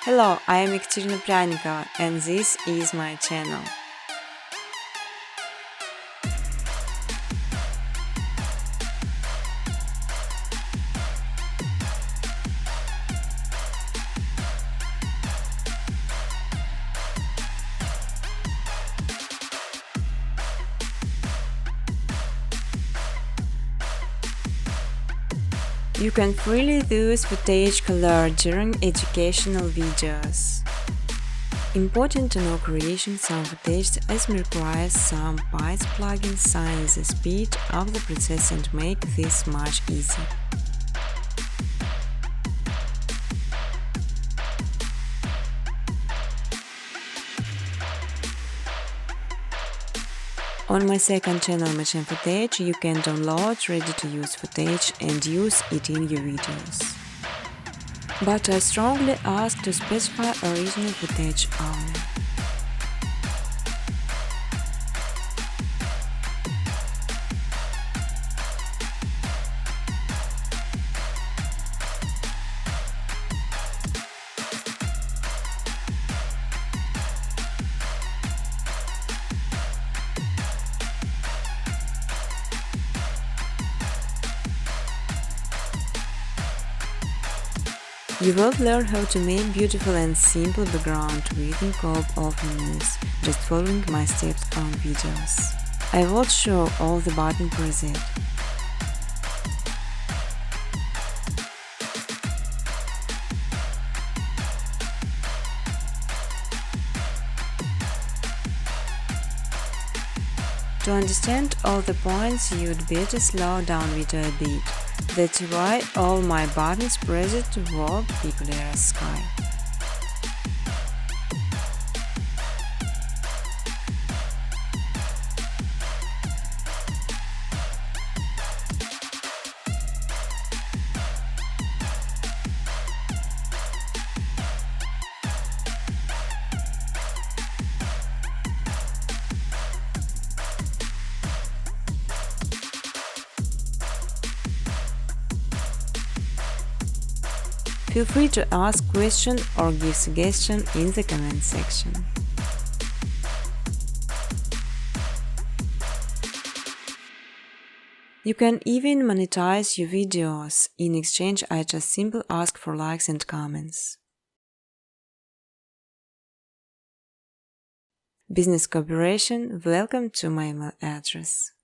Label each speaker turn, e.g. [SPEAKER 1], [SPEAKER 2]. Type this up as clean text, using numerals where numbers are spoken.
[SPEAKER 1] Hello, I am Ekaterina Pryanikova and this is my channel. You can freely use footage color during educational videos. Important to know creation some footage as requires some Python plugins sign the speed of the process and make this much easier. On my second channel Machine Footage, you can download ready-to-use footage and use it in your videos. But I strongly ask to specify original footage only. You will learn how to make beautiful and simple background within couple of minutes, just following my steps on videos. I will show all the button preset. To understand all the points, you'd better slow down video a bit. That's why all my buttons pressed toward the clear sky. Feel free to ask questions or give suggestions in the comment section. You can even monetize your videos. In exchange, I just simply ask for likes and comments. Business cooperation, welcome to my email address.